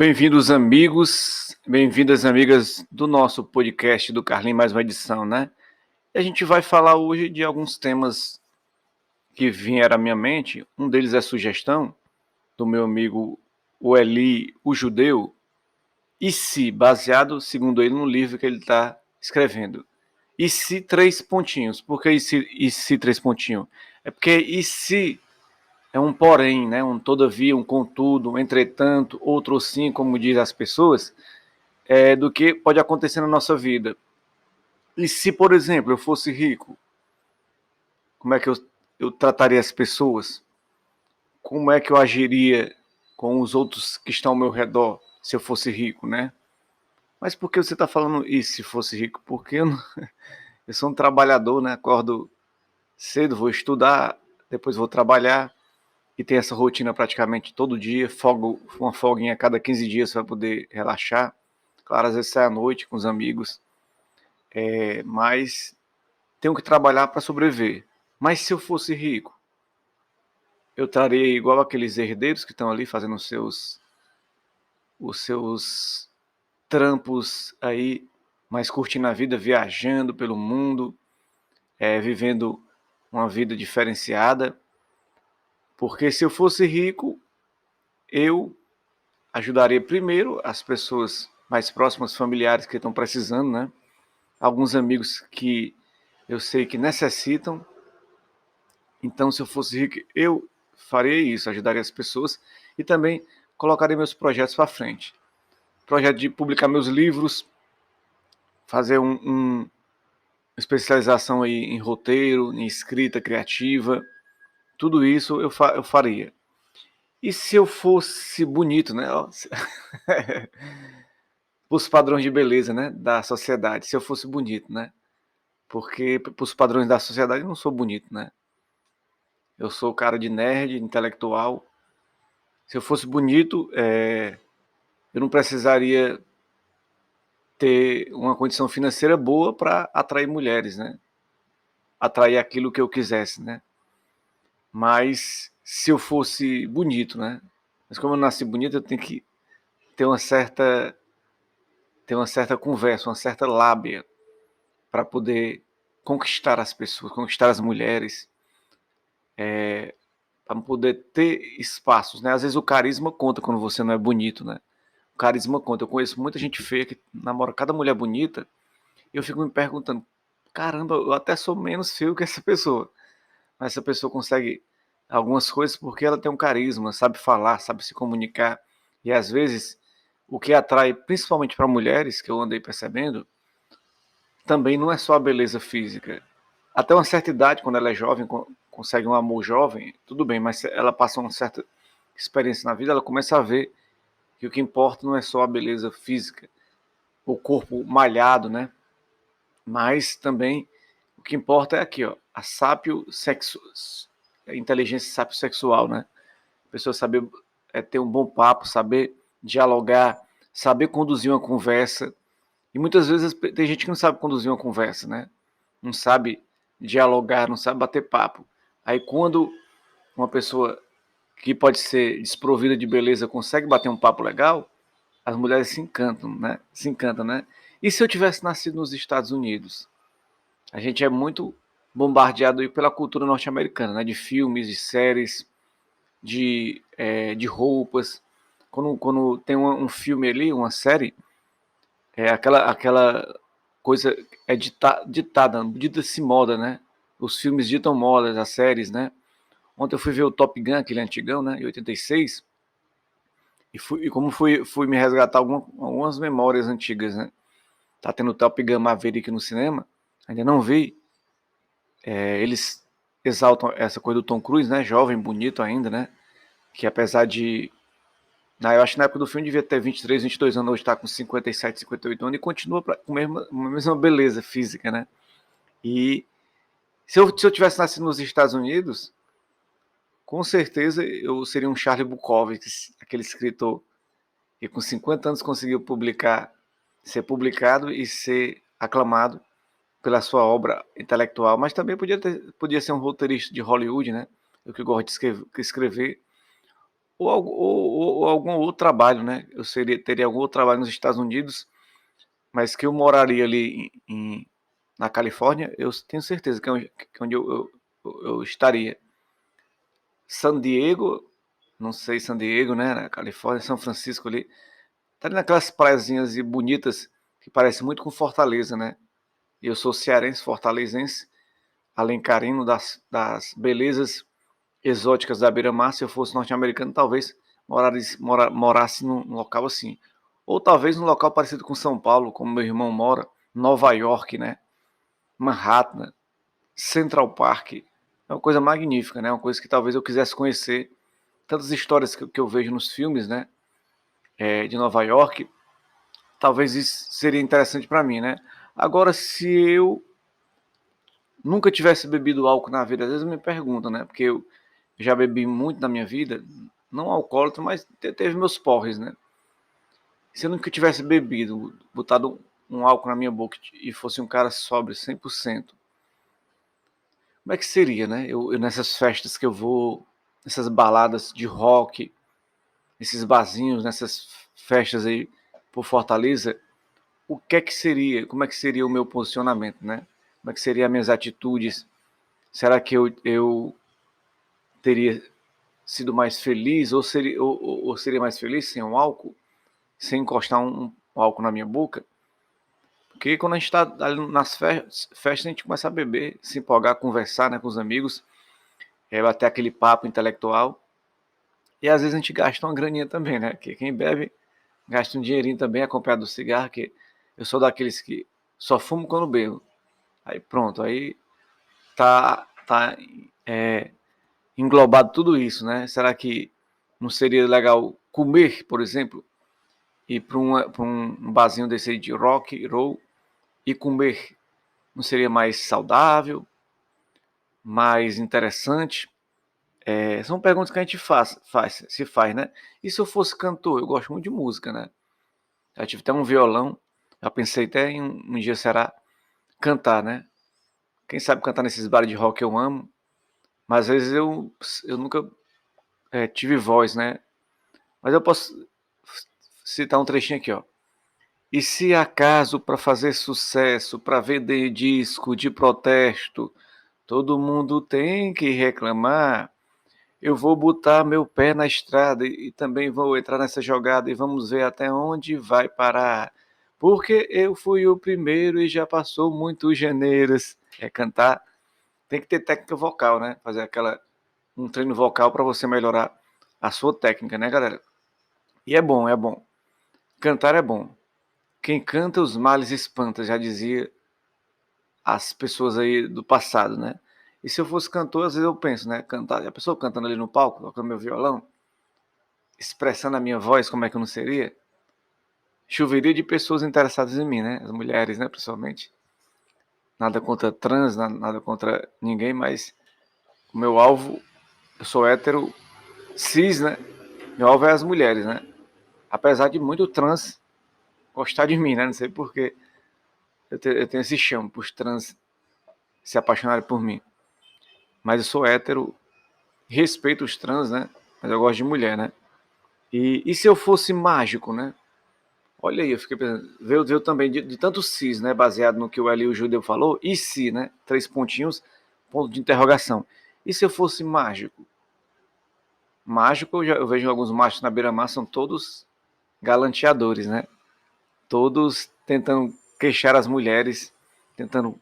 Bem-vindos, amigos, bem-vindas, amigas do nosso podcast do Carlinhos, mais uma edição, né? E a gente vai falar hoje de alguns temas que vieram à minha mente. Um deles é sugestão do meu amigo o Eli, o judeu, e se, baseado, segundo ele, no livro que ele está escrevendo. E se três pontinhos. Por que e se três pontinhos? É porque e se é um porém, né? Um todavia, um contudo, um entretanto, outro sim, como diz as pessoas, do que pode acontecer na nossa vida. E se, por exemplo, eu fosse rico, como é que eu trataria as pessoas? Como é que eu agiria com os outros que estão ao meu redor se eu fosse rico, né? Mas por que você está falando isso se fosse rico? Porque eu sou um trabalhador, né? Acordo cedo, vou estudar, depois vou trabalhar e tenho essa rotina praticamente todo dia, uma folguinha a cada 15 dias para poder relaxar. Claro, às vezes sai à noite com os amigos, mas tenho que trabalhar para sobreviver. Mas se eu fosse rico, eu estaria igual aqueles herdeiros que estão ali fazendo os seus trampos aí, mas curtindo a vida, viajando pelo mundo, vivendo uma vida diferenciada. Porque se eu fosse rico, eu ajudaria primeiro as pessoas mais próximas, familiares que estão precisando, né? Alguns amigos que eu sei que necessitam. Então, se eu fosse rico, eu faria isso, ajudaria as pessoas e também colocaria meus projetos para frente. Projeto de publicar meus livros, fazer uma especialização aí em roteiro, em escrita criativa, tudo isso eu faria. E se eu fosse bonito, né? Os padrões de beleza, né? Da sociedade, se eu fosse bonito, né? Porque os padrões da sociedade eu não sou bonito, né? Eu sou cara de nerd, intelectual. Se eu fosse bonito, eu não precisaria ter uma condição financeira boa para atrair mulheres, né? Atrair aquilo que eu quisesse, né? Mas se eu fosse bonito, né? Mas como eu nasci bonito, eu tenho que ter uma certa conversa, uma certa lábia para poder conquistar as pessoas, conquistar as mulheres, para poder ter espaços, né? Às vezes o carisma conta quando você não é bonito, né? O carisma conta. Eu conheço muita gente feia que namora cada mulher bonita e eu fico me perguntando, caramba, eu até sou menos feio que essa pessoa. Mas essa pessoa consegue algumas coisas porque ela tem um carisma, sabe falar, sabe se comunicar. E às vezes o que atrai, principalmente para mulheres, que eu andei percebendo, também não é só a beleza física. Até uma certa idade, quando ela é jovem, consegue um amor jovem, tudo bem, mas ela passa uma certa experiência na vida, ela começa a ver que o que importa não é só a beleza física, o corpo malhado, né? Mas também o que importa é aqui, ó, a inteligência sapiosexual, né? A pessoa saber ter um bom papo, saber dialogar, saber conduzir uma conversa. E muitas vezes tem gente que não sabe conduzir uma conversa, né? Não sabe dialogar, não sabe bater papo. Aí quando uma pessoa que pode ser desprovida de beleza consegue bater um papo legal, as mulheres se encantam, né? Se encantam, né? E se eu tivesse nascido nos Estados Unidos? A gente é muito bombardeado aí pela cultura norte-americana, né? De filmes, de séries, de roupas. Quando tem um filme ali, uma série, aquela coisa é dita-se moda, né? Os filmes ditam modas, as séries, né? Ontem eu fui ver o Top Gun, aquele antigão, né? Em 86, e como fui me resgatar algumas memórias antigas, né? Tá tendo o Top Gun Maverick no cinema, ainda não vi. Eles exaltam essa coisa do Tom Cruise, né? Jovem, bonito ainda, né? Que apesar de... eu acho que na época do filme devia ter 23, 22 anos, hoje está com 57, 58 anos e continua com a mesma beleza física, né? E se eu tivesse nascido nos Estados Unidos, com certeza eu seria um Charlie Bukowski, aquele escritor que com 50 anos conseguiu ser publicado e ser aclamado pela sua obra intelectual, mas também podia ser um roteirista de Hollywood, né? Eu que gosto de escrever. ou algum outro trabalho, né? Teria algum outro trabalho nos Estados Unidos, mas que eu moraria ali na Califórnia, eu tenho certeza que é onde eu estaria. San Diego, não sei, San Diego, né? Na Califórnia, São Francisco ali. Tá ali naquelas praiazinhas e bonitas que parecem muito com Fortaleza, né? E eu sou cearense, fortalezense, alencarino das belezas exóticas da beira-mar. Se eu fosse norte-americano, talvez morasse num local assim. Ou talvez num local parecido com São Paulo, como meu irmão mora, Nova York, né? Manhattan, Central Park. É uma coisa magnífica, né? Uma coisa que talvez eu quisesse conhecer. Tantas histórias que eu vejo nos filmes, né? De Nova York. Talvez isso seria interessante para mim, né? Agora, se eu nunca tivesse bebido álcool na vida, às vezes me perguntam, né? Porque eu já bebi muito na minha vida, não alcoólatra, mas teve meus porres, né? Se eu nunca tivesse bebido, botado um álcool na minha boca e fosse um cara sóbrio 100%, como é que seria, né? Eu nessas festas que eu vou, nessas baladas de rock, esses barzinhos, nessas festas aí por Fortaleza, o que é que seria? Como é que seria o meu posicionamento, né? Como é que seriam as minhas atitudes? Será que eu teria sido mais feliz ou seria mais feliz sem um álcool, sem encostar um álcool na minha boca? Porque quando a gente está ali nas festas, a gente começa a beber, se empolgar, conversar, né, com os amigos, bater aquele papo intelectual. E às vezes a gente gasta uma graninha também, né? Que quem bebe gasta um dinheirinho também acompanhado do cigarro, que eu sou daqueles que só fumo quando bebo. Aí pronto, aí tá englobado tudo isso, né? Será que não seria legal comer, por exemplo, ir para um barzinho desse aí de rock, roll e comer? Não seria mais saudável, mais interessante? São perguntas que a gente se faz, né? E se eu fosse cantor? Eu gosto muito de música, né? Já tive até um violão, já pensei até em um dia será cantar, né? Quem sabe cantar nesses bares de rock eu amo, mas às vezes eu nunca tive voz, né? Mas eu posso citar um trechinho aqui, ó. E se acaso para fazer sucesso, para vender disco de protesto, todo mundo tem que reclamar, eu vou botar meu pé na estrada e também vou entrar nessa jogada e vamos ver até onde vai parar. Porque eu fui o primeiro e já passou muitos geneiros. Cantar tem que ter técnica vocal, né? Fazer um treino vocal para você melhorar a sua técnica, né, galera? E é bom, é bom. Cantar é bom. Quem canta os males espanta, já dizia as pessoas aí do passado, né? E se eu fosse cantor, às vezes eu penso, né? Cantar, a pessoa cantando ali no palco, tocando meu violão, expressando a minha voz, como é que eu não seria? Choveria de pessoas interessadas em mim, né? As mulheres, né, principalmente. Nada contra trans, nada contra ninguém, mas o meu alvo, eu sou hétero cis, né? Meu alvo é as mulheres, né? Apesar de muito trans gostar de mim, né? Não sei porquê. Eu tenho esse chão para os trans se apaixonarem por mim. Mas eu sou hétero, respeito os trans, né? Mas eu gosto de mulher, né? E se eu fosse mágico, né? Olha aí, eu fiquei pensando, veio também de tanto cis, né? Baseado no que o Eli o Judeu falou, e se, né? 3 pontinhos, ponto de interrogação. E se eu fosse mágico? Mágico, eu vejo alguns machos na beira-mar, são todos galanteadores, né? Todos tentando queixar as mulheres, tentando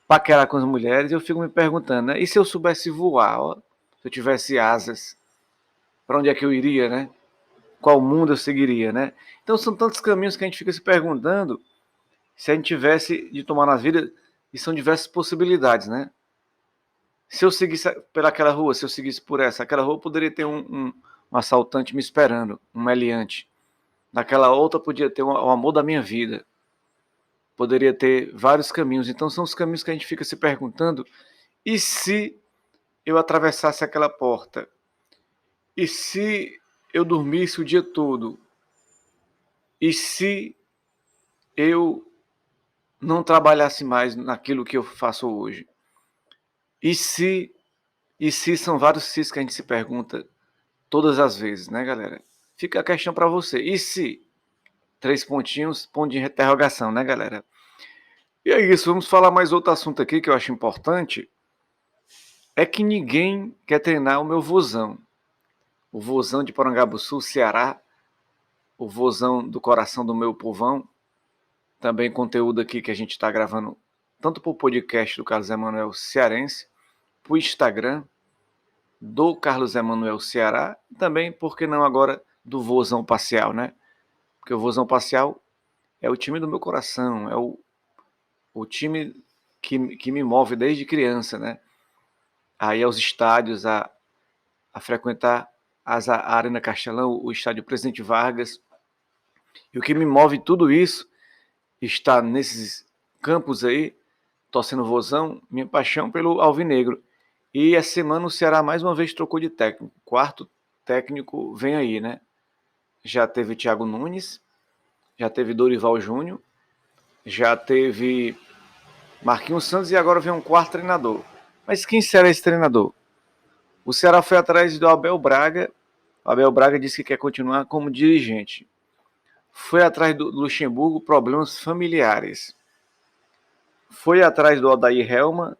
paquerar com as mulheres. Eu fico me perguntando, né? E se eu soubesse voar? Ó, se eu tivesse asas, para onde é que eu iria, né? Qual mundo eu seguiria, né? Então são tantos caminhos que a gente fica se perguntando se a gente tivesse de tomar nas vidas, e são diversas possibilidades, né? Se eu seguisse pelaquela rua, se eu seguisse por aquela rua poderia ter um assaltante me esperando, um meliante. Naquela outra podia ter o amor da minha vida. Poderia ter vários caminhos. Então são os caminhos que a gente fica se perguntando. E se eu atravessasse aquela porta? E se eu dormisse o dia todo? E se eu não trabalhasse mais naquilo que eu faço hoje? E se são vários sis que a gente se pergunta todas as vezes, né, galera? Fica a questão para você. E se? 3 pontinhos, ponto de interrogação, né, galera? E é isso, vamos falar mais outro assunto aqui que eu acho importante. É que ninguém quer treinar o meu vozão. O vozão de Porangabuçu, Ceará. O vozão do coração do meu povão. Também conteúdo aqui que a gente está gravando tanto para o podcast do Carlos Emanuel Cearense, para o Instagram do Carlos Emanuel Ceará, e também, por que não agora, do Vozão Parcial, né? Porque o Vozão Parcial é o time do meu coração, é o time que me move desde criança, né? Aí aos estádios, a frequentar a Arena Castelão, o estádio Presidente Vargas. E o que me move tudo isso está nesses campos aí, torcendo Vozão, minha paixão pelo Alvinegro. E essa semana o Ceará mais uma vez trocou de técnico. Quarto técnico vem aí, né? Já teve Thiago Nunes, já teve Dorival Júnior, já teve Marquinhos Santos e agora vem um quarto treinador. Mas quem será esse treinador? O Ceará foi atrás do Abel Braga. O Abel Braga disse que quer continuar como dirigente. Foi atrás do Luxemburgo, problemas familiares. Foi atrás do Odair Helma,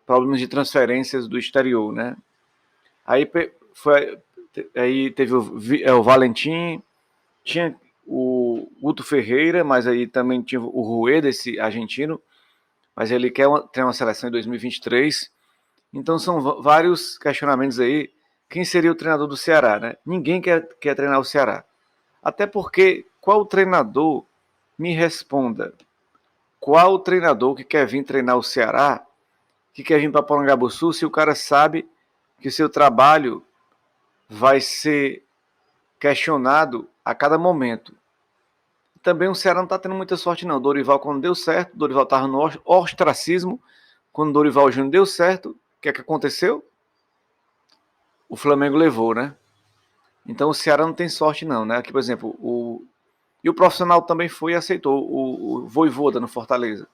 problemas de transferências do exterior, né? Aí teve o Valentim, tinha o Guto Ferreira, mas aí também tinha o Rueda, esse argentino, mas ele quer ter uma seleção em 2023. Então são vários questionamentos aí. Quem seria o treinador do Ceará, né? Ninguém quer treinar o Ceará. Até porque, qual treinador, me responda, qual treinador que quer vir treinar o Ceará, que quer vir para Porangabuçu, se o cara sabe que o seu trabalho vai ser questionado a cada momento. Também o Ceará não está tendo muita sorte, não. Dorival, quando deu certo, Dorival estava no ostracismo. Quando Dorival Júnior deu certo, o que é que aconteceu? O Flamengo levou, né? Então o Ceará não tem sorte, não, né? Aqui, por exemplo, e o profissional também foi e aceitou o Vojvoda no Fortaleza.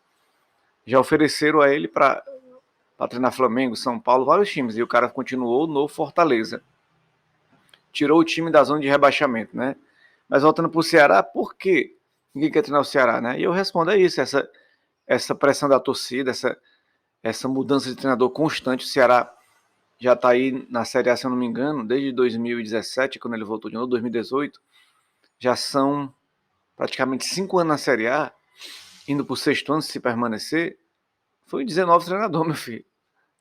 Já ofereceram a ele para treinar Flamengo, São Paulo, vários times. E o cara continuou no Fortaleza. Tirou o time da zona de rebaixamento, né? Mas voltando para o Ceará, por quê? Ninguém quer treinar o Ceará, né? E eu respondo, é isso, essa pressão da torcida, essa mudança de treinador constante. O Ceará já está aí na Série A, se eu não me engano, desde 2017, quando ele voltou de novo, 2018. Já são praticamente 5 anos na Série A, indo para o sexto ano, se permanecer. Foi 19 treinador, meu filho.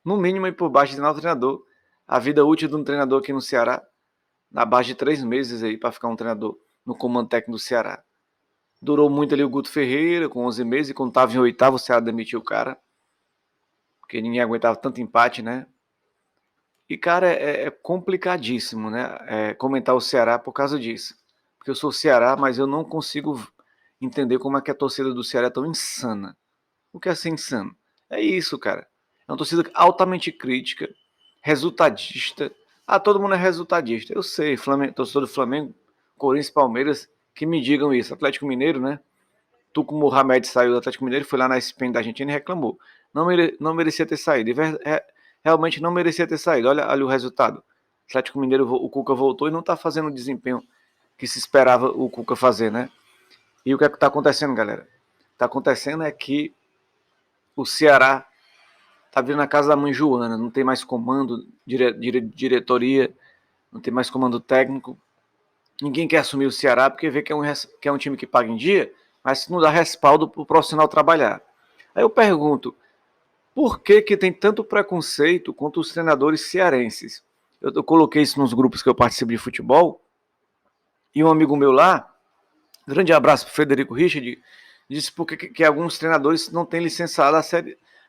No mínimo, e por baixo de 19 treinador. A vida útil de um treinador aqui no Ceará, na base de 3 meses aí, para ficar um treinador no comando técnico do Ceará. Durou muito ali o Guto Ferreira, com 11 meses, e quando estava em oitavo, o Ceará demitiu o cara. Porque ninguém aguentava tanto empate, né? E, cara, é complicadíssimo, né? Comentar o Ceará por causa disso. Porque eu sou Ceará, mas eu não consigo entender como é que a torcida do Ceará é tão insana. O que é ser insano? É isso, cara. É uma torcida altamente crítica, resultadista. Ah, todo mundo é resultadista. Eu sei, torcedor do Flamengo, Corinthians, Palmeiras, que me digam isso. Atlético Mineiro, né? Tuco Mohamed saiu do Atlético Mineiro, foi lá na ESPN da Argentina e reclamou. Não merecia ter saído. Realmente não merecia ter saído. Olha o resultado. O Atlético Mineiro, o Cuca voltou e não está fazendo o desempenho que se esperava o Cuca fazer, né? E o que é que está acontecendo, galera? Está acontecendo é que o Ceará está vindo na casa da mãe Joana, não tem mais comando, diretoria, não tem mais comando técnico. Ninguém quer assumir o Ceará porque vê que é um time que paga em dia, mas não dá respaldo para o profissional trabalhar. Aí eu pergunto, por que tem tanto preconceito contra os treinadores cearenses? Eu coloquei isso nos grupos que eu participo de futebol, e um amigo meu lá, grande abraço para Frederico Richard, disse porque que alguns treinadores não têm licença A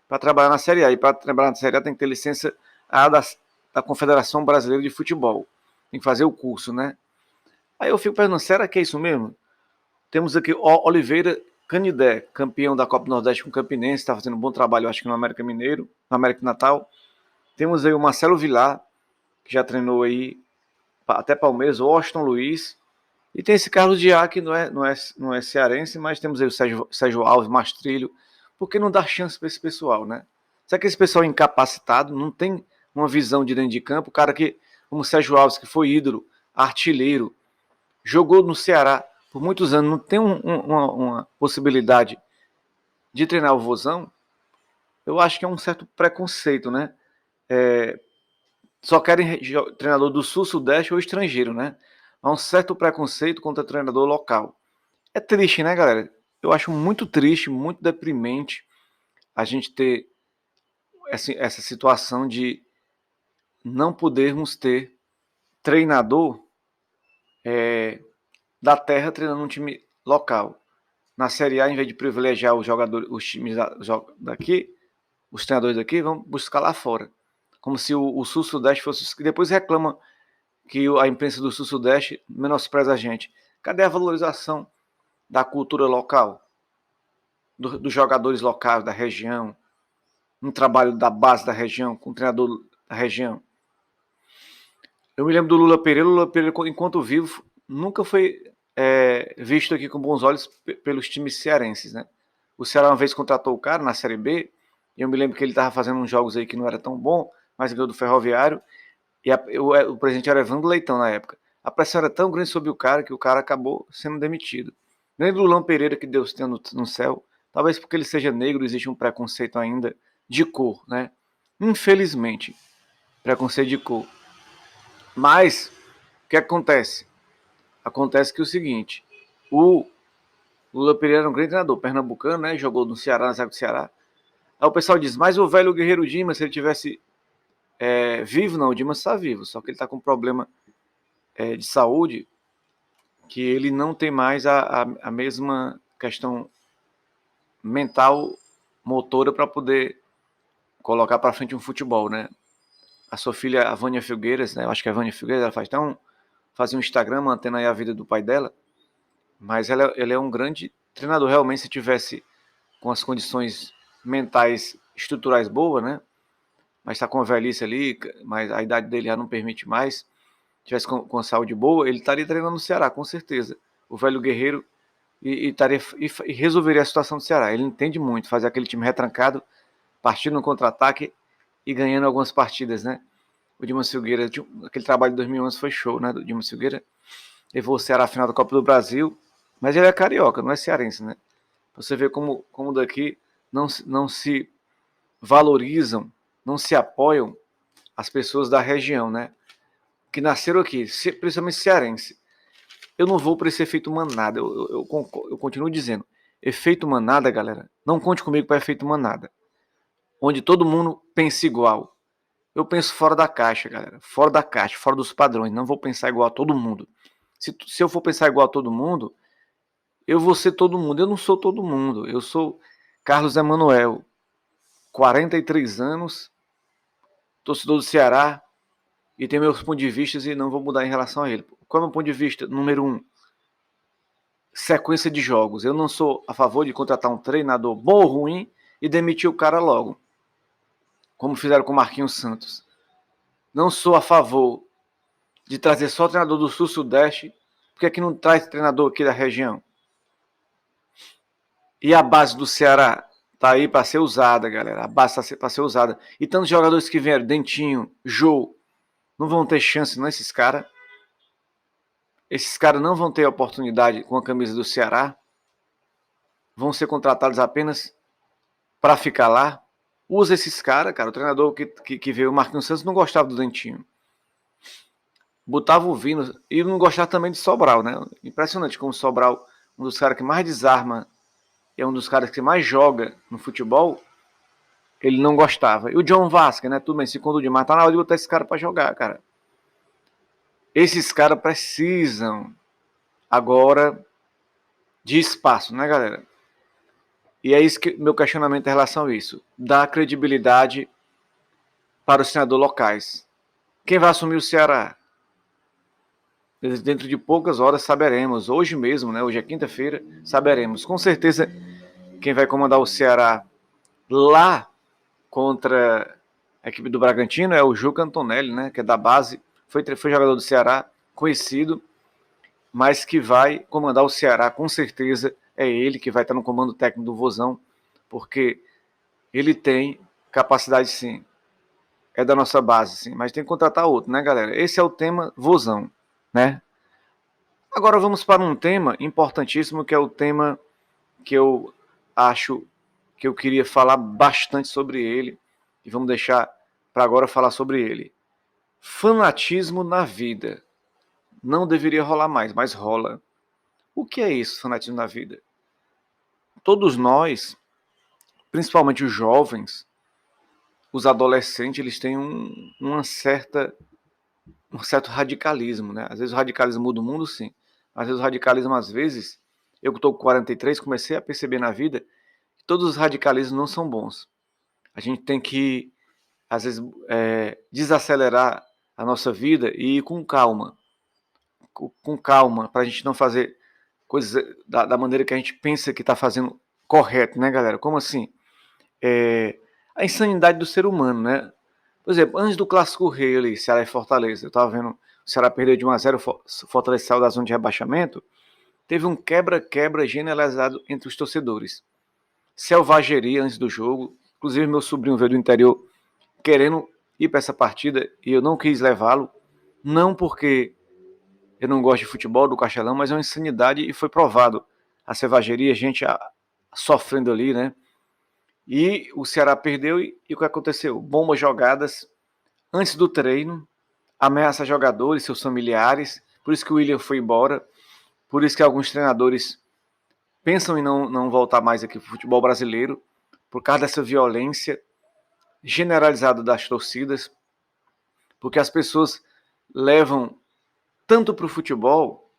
para trabalhar na Série A, e para trabalhar na Série A tem que ter licença A da Confederação Brasileira de Futebol. Tem que fazer o curso, né? Aí eu fico pensando, será que é isso mesmo? Temos aqui Oliveira Canidé, campeão da Copa do Nordeste com o Campinense, está fazendo um bom trabalho, acho que no América Mineiro, no América Natal. Temos aí o Marcelo Vilar, que já treinou aí até Palmeiras, o Washington Luiz. E tem esse Carlos Diá, que não é cearense, mas temos aí o Sérgio Alves, Mastrilho. Por que não dar chance para esse pessoal, né? Será que esse pessoal é incapacitado, não tem uma visão de dentro de campo? O cara que como Sérgio Alves, que foi ídolo, artilheiro, jogou no Ceará por muitos anos, não tem uma possibilidade de treinar o Vozão, eu acho que é um certo preconceito, né? Só querem treinador do Sul, Sudeste ou estrangeiro, né? Há um certo preconceito contra treinador local. É triste, né, galera? Eu acho muito triste, muito deprimente a gente ter essa situação de não podermos ter treinador da terra treinando um time local. Na Série A, em vez de privilegiar os jogadores, os times daqui, os treinadores daqui, vão buscar lá fora. Como se o Sul-Sudeste fosse... Depois reclama que a imprensa do Sul-Sudeste menospreza a gente. Cadê a valorização da cultura local? Dos jogadores locais da região? Um trabalho da base da região, com o treinador da região? Eu me lembro do Lula Pereira. O Lula Pereira, enquanto vivo, nunca foi visto aqui com bons olhos pelos times cearenses, né? O Ceará uma vez contratou o cara na Série B, e eu me lembro que ele estava fazendo uns jogos aí que não era tão bom, mas ganhou do Ferroviário, e o presidente era Evandro Leitão na época. A pressão era tão grande sobre o cara que o cara acabou sendo demitido. Nem do Lulão Pereira, que Deus tenha no céu, talvez porque ele seja negro, existe um preconceito ainda de cor, né? Infelizmente, preconceito de cor. Mas, o que acontece? Acontece que é o seguinte, o Lula Pereira era um grande treinador, pernambucano, né? Jogou no Ceará, na zaga do Ceará. Aí o pessoal diz, mas o velho Guerreiro Dimas, se ele tivesse vivo, não, o Dimas está vivo, só que ele está com problema de saúde, que ele não tem mais a mesma questão mental, motora, para poder colocar para frente um futebol, né? A sua filha, a Vânia Filgueiras, né? Eu acho que é a Vânia Filgueiras, ela fazia um Instagram mantendo aí a vida do pai dela, mas ela é um grande treinador, realmente, se tivesse com as condições mentais, estruturais boas, né? Mas está com a velhice ali, mas a idade dele já não permite mais. Tivesse com a saúde boa, ele estaria treinando no Ceará, com certeza. O velho guerreiro e resolveria a situação do Ceará. Ele entende muito, fazer aquele time retrancado, partindo no contra-ataque e ganhando algumas partidas, né? O Dimas Filgueira, aquele trabalho de 2011 foi show, né? Do Dimas Filgueira. Levou o Ceará à final da Copa do Brasil, mas ele é carioca, não é cearense, né? Você vê como daqui não se valorizam, não se apoiam as pessoas da região, né? Que nasceram aqui, principalmente cearense. Eu não vou para esse efeito manada, eu continuo dizendo. Efeito manada, galera, não conte comigo para efeito manada. Onde todo mundo pensa igual. Eu penso fora da caixa, galera. Fora da caixa, fora dos padrões. Não vou pensar igual a todo mundo. Se eu for pensar igual a todo mundo, eu vou ser todo mundo. Eu não sou todo mundo. Eu sou Carlos Emanuel, 43 anos, torcedor do Ceará, e tenho meus pontos de vista e não vou mudar em relação a ele. Qual é o meu ponto de vista? Número 1, sequência de jogos. Eu não sou a favor de contratar um treinador bom ou ruim e demitir o cara logo, como fizeram com o Marquinhos Santos. Não sou a favor de trazer só treinador do Sul-Sudeste, porque aqui não traz treinador aqui da região. E a base do Ceará tá aí para ser usada, galera. A base tá para ser usada. E tantos jogadores que vieram, Dentinho, Jô, não vão ter chance, não, esses caras. Esses caras não vão ter oportunidade com a camisa do Ceará. Vão ser contratados apenas para ficar lá. Usa esses caras, cara. O treinador que veio, o Marquinhos Santos, não gostava do Dentinho. Botava o Vino. E não gostava também de Sobral, né? Impressionante como o Sobral, um dos caras que mais desarma, é um dos caras que mais joga no futebol, ele não gostava. E o John Vasquez, né? Tudo bem, segundo o Dimar, tá na hora de botar esse cara para jogar, cara. Esses caras precisam agora de espaço, né, galera? E é isso que meu questionamento em relação a isso. Dar credibilidade para os treinadores locais. Quem vai assumir o Ceará? Dentro de poucas horas saberemos. Hoje mesmo, né? Hoje é quinta-feira, saberemos. Com certeza, quem vai comandar o Ceará lá contra a equipe do Bragantino é o Juca Antonelli, né? Que é da base. Foi jogador do Ceará, conhecido, mas que vai comandar o Ceará, com certeza é ele que vai estar no comando técnico do Vozão, porque ele tem capacidade, sim. é da nossa base, sim, mas tem que contratar outro, né, galera? Esse é o tema vozão, né? Agora vamos para um tema importantíssimo, que é o tema que eu acho que eu queria falar bastante sobre ele, e vamos deixar para agora falar sobre ele. Fanatismo na vida. Não deveria rolar mais, mas rola. O que é isso, fanatismo na vida? Todos nós, principalmente os jovens, os adolescentes, eles têm um certo radicalismo, né? Às vezes o radicalismo muda o mundo, sim. Às vezes o radicalismo, eu que estou com 43, comecei a perceber na vida que todos os radicalismos não são bons. A gente tem que, às vezes, desacelerar a nossa vida e ir com calma. Com calma, para a gente não fazer coisas da maneira que a gente pensa que está fazendo correto, né, galera? Como assim? A insanidade do ser humano, né? Por exemplo, antes do Clássico Rei ali, Ceará e Fortaleza, eu estava vendo, o Ceará perdeu de 1-0, Fortaleza saiu da zona de rebaixamento, teve um quebra-quebra generalizado entre os torcedores. Selvageria antes do jogo, inclusive meu sobrinho veio do interior querendo ir para essa partida e eu não quis levá-lo, não porque eu não gosto de futebol do Castelão, mas é uma insanidade e foi provado. A selvageria, a gente sofrendo ali, né? E o Ceará perdeu e o que aconteceu? Bombas jogadas antes do treino, ameaça jogadores, seus familiares, por isso que o William foi embora, por isso que alguns treinadores pensam em não voltar mais aqui para o futebol brasileiro, por causa dessa violência generalizada das torcidas, porque as pessoas levam tanto para o futebol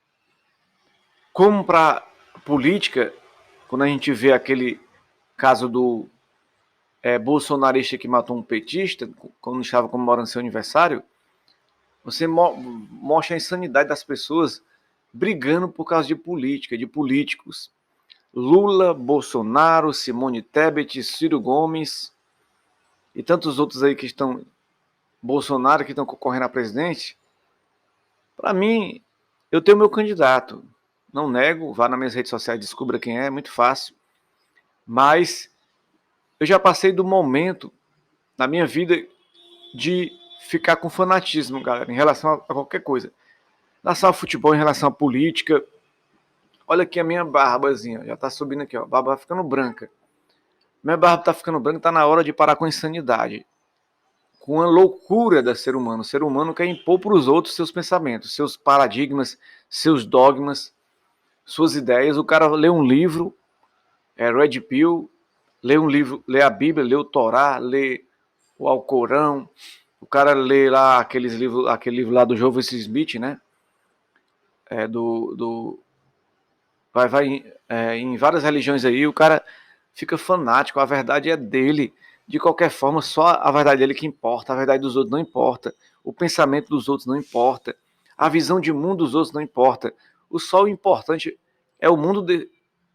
como para a política, quando a gente vê aquele caso do bolsonarista que matou um petista, quando estava comemorando seu aniversário, você mostra a insanidade das pessoas brigando por causa de política, de políticos. Lula, Bolsonaro, Simone Tebet, Ciro Gomes e tantos outros aí que estão, Bolsonaro, que estão concorrendo a presidente. Para mim, eu tenho meu candidato. Não nego, vá nas minhas redes sociais, descubra quem é muito fácil. Mas eu já passei do momento na minha vida de ficar com fanatismo, galera, em relação a qualquer coisa. Em relação ao futebol, em relação à política. Olha aqui a minha barbazinha, já tá subindo aqui, ó. A barba vai ficando branca. Minha barba tá ficando branca, tá na hora de parar com a insanidade. Com a loucura do ser humano. O ser humano quer impor para os outros seus pensamentos, seus paradigmas, seus dogmas, suas ideias. O cara lê um livro, Red Pill, lê um livro, lê a Bíblia, lê o Torá, lê o Alcorão. O cara lê lá aquele livro lá do Joseph Smith, né? Vai em várias religiões aí, o cara fica fanático, a verdade é dele. De qualquer forma, só a verdade dele que importa, a verdade dos outros não importa, o pensamento dos outros não importa, a visão de mundo dos outros não importa. O só o importante é o mundo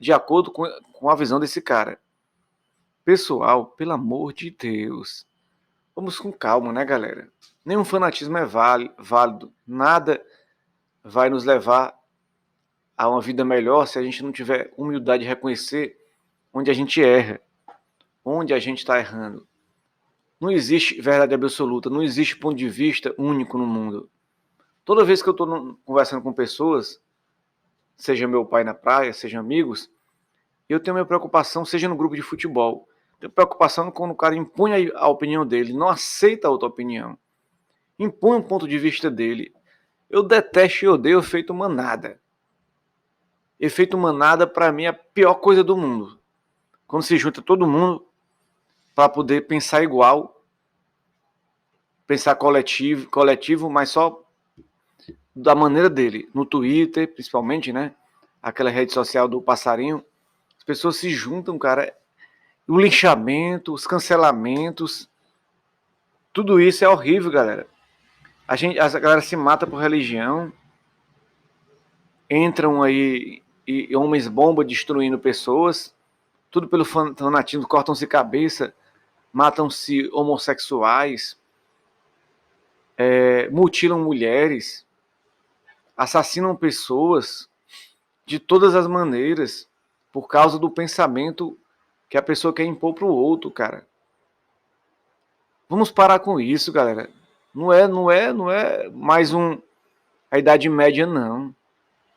de acordo com a visão desse cara. Pessoal, pelo amor de Deus, vamos com calma, né, galera? Nenhum fanatismo é válido, nada vai nos levar a uma vida melhor se a gente não tiver humildade de reconhecer onde a gente erra, onde a gente está errando. Não existe verdade absoluta, não existe ponto de vista único no mundo. Toda vez que eu estou conversando com pessoas, seja meu pai na praia, seja amigos, eu tenho minha preocupação, seja no grupo de futebol. Tenho preocupação quando o cara impõe a opinião dele, não aceita a outra opinião. Impõe um ponto de vista dele. Eu detesto e odeio efeito manada. Efeito manada, para mim, é a pior coisa do mundo. Quando se junta todo mundo para poder pensar igual, pensar coletivo, mas só da maneira dele. No Twitter, principalmente, né? Aquela rede social do passarinho. As pessoas se juntam, cara. O linchamento, os cancelamentos. Tudo isso é horrível, galera. A galera se mata por religião. Entram aí e homens bomba destruindo pessoas. Tudo pelo fanatismo, cortam-se cabeça, matam-se homossexuais, mutilam mulheres, assassinam pessoas de todas as maneiras por causa do pensamento que a pessoa quer impor para o outro, cara. Vamos parar com isso, galera. Não é mais a Idade Média, não.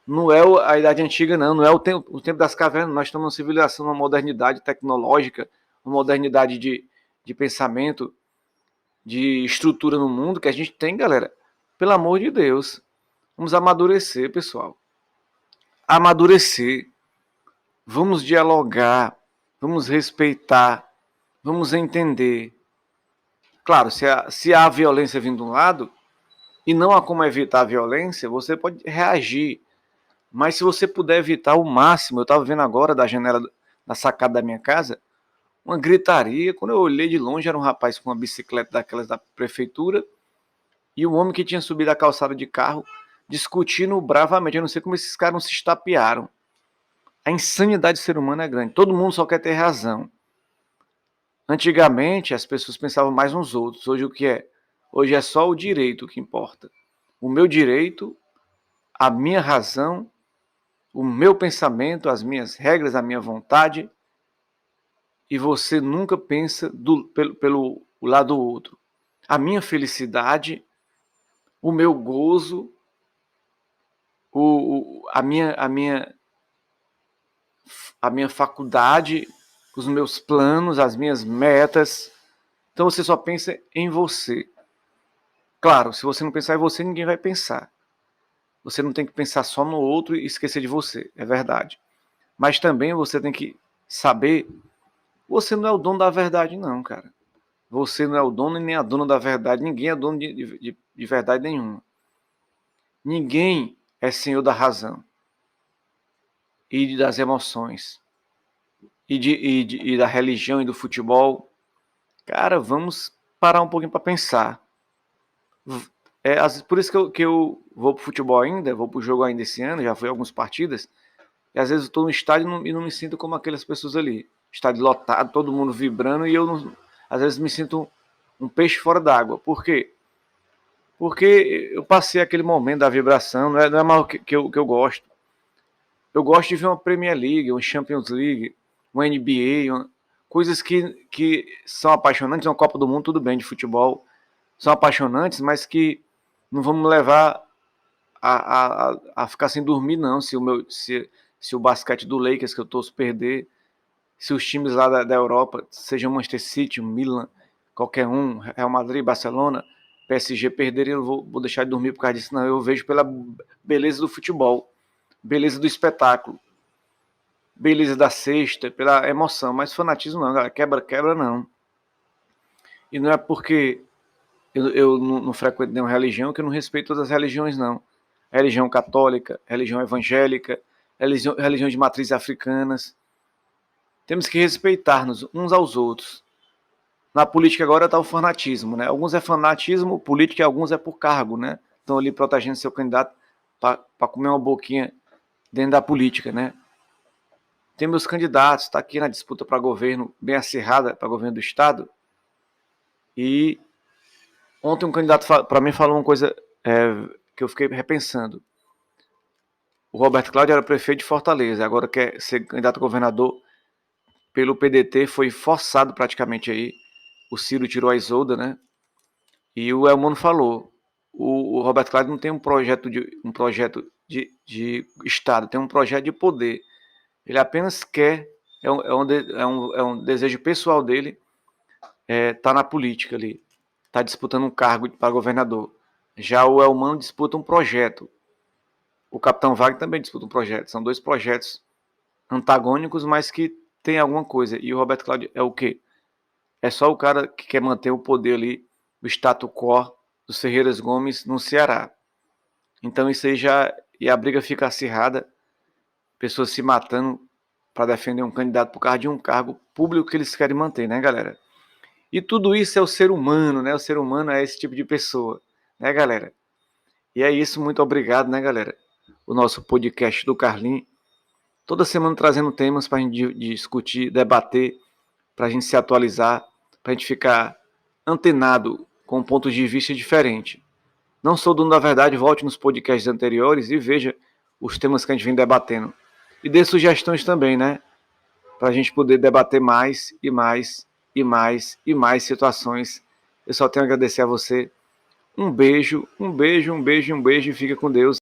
Não é a Idade Antiga, não. Não é o tempo das cavernas. Nós estamos numa civilização, uma modernidade tecnológica, uma modernidade de pensamento, de estrutura no mundo que a gente tem, galera. Pelo amor de Deus. Vamos amadurecer, pessoal. Amadurecer. Vamos dialogar. Vamos respeitar. Vamos entender. Claro, se há violência vindo de um lado e não há como evitar a violência, você pode reagir. Mas se você puder evitar o máximo, eu estava vendo agora da janela da sacada da minha casa, uma gritaria. Quando eu olhei de longe, era um rapaz com uma bicicleta daquelas da prefeitura e um homem que tinha subido a calçada de carro discutindo bravamente. Eu não sei como esses caras não se estapearam. A insanidade do ser humano é grande. Todo mundo só quer ter razão. Antigamente, as pessoas pensavam mais nos outros. Hoje o que é? Hoje é só o direito que importa. O meu direito, a minha razão, o meu pensamento, as minhas regras, a minha vontade, e você nunca pensa pelo lado do outro. A minha felicidade, o meu gozo, a minha faculdade, os meus planos, as minhas metas. Então você só pensa em você. Claro, se você não pensar em você, ninguém vai pensar. Você não tem que pensar só no outro e esquecer de você, é verdade. Mas também você tem que saber, você não é o dono da verdade não, cara. Você não é o dono e nem a dona da verdade. Ninguém é dono de verdade nenhuma. Ninguém é senhor da razão e das emoções e da religião e do futebol. Cara, vamos parar um pouquinho para pensar. Por isso que eu vou pro futebol ainda, vou pro jogo ainda esse ano, já fui a algumas partidas, e às vezes eu estou no estádio e não me sinto como aquelas pessoas ali. Estádio lotado, todo mundo vibrando, e eu não, às vezes me sinto um peixe fora d'água. Por quê? Porque eu passei aquele momento da vibração, não é mais o que eu gosto. Eu gosto de ver uma Premier League, uma Champions League, uma NBA, coisas que são apaixonantes, uma Copa do Mundo, tudo bem, de futebol, são apaixonantes, mas que não vamos levar a ficar sem dormir, não, se o basquete do Lakers, que eu torço perder, se os times lá da Europa, seja Manchester City, Milan, qualquer um, Real Madrid, Barcelona, PSG perderem, eu vou deixar de dormir por causa disso, não. Eu vejo pela beleza do futebol, beleza do espetáculo, beleza da cesta, pela emoção, mas fanatismo não, galera, quebra não. E não é porque eu não frequento nenhuma religião que eu não respeito todas as religiões, não. Religião católica, religião evangélica, religião de matrizes africanas. Temos que respeitar-nos uns aos outros. Na política agora está o fanatismo, né? Alguns é fanatismo político e alguns é por cargo, né? Estão ali protegendo seu candidato para comer uma boquinha dentro da política, né? Tem meus candidatos, está aqui na disputa para governo, bem acirrada para governo do estado. E ontem um candidato para mim falou uma coisa que eu fiquei repensando. O Roberto Cláudio era prefeito de Fortaleza, agora quer ser candidato a governador pelo PDT, foi forçado praticamente aí. O Ciro tirou a Isolda, né? E o Elmano falou, o Roberto Cláudio não tem um projeto de Estado, tem um projeto de poder. Ele apenas quer, é um desejo pessoal dele, tá na política ali, tá disputando um cargo para governador. Já o Elmano disputa um projeto. O Capitão Wagner também disputa um projeto. São dois projetos antagônicos, mas que tem alguma coisa. E o Roberto Cláudio é o quê? É só o cara que quer manter o poder ali, o status quo dos Ferreiras Gomes no Ceará. Então isso aí já... E a briga fica acirrada, pessoas se matando para defender um candidato por causa de um cargo público que eles querem manter, né, galera? E tudo isso é o ser humano, né? O ser humano é esse tipo de pessoa, né, galera? E é isso, muito obrigado, né, galera? O nosso podcast do Carlinhos, toda semana trazendo temas para a gente discutir, debater, para a gente se atualizar, para a gente ficar antenado com pontos de vista diferentes. Não sou dono da verdade, volte nos podcasts anteriores e veja os temas que a gente vem debatendo. E dê sugestões também, né? Para a gente poder debater mais e mais e mais e mais situações Eu só tenho a agradecer a você. Um beijo, um beijo, um beijo, um beijo e fica com Deus.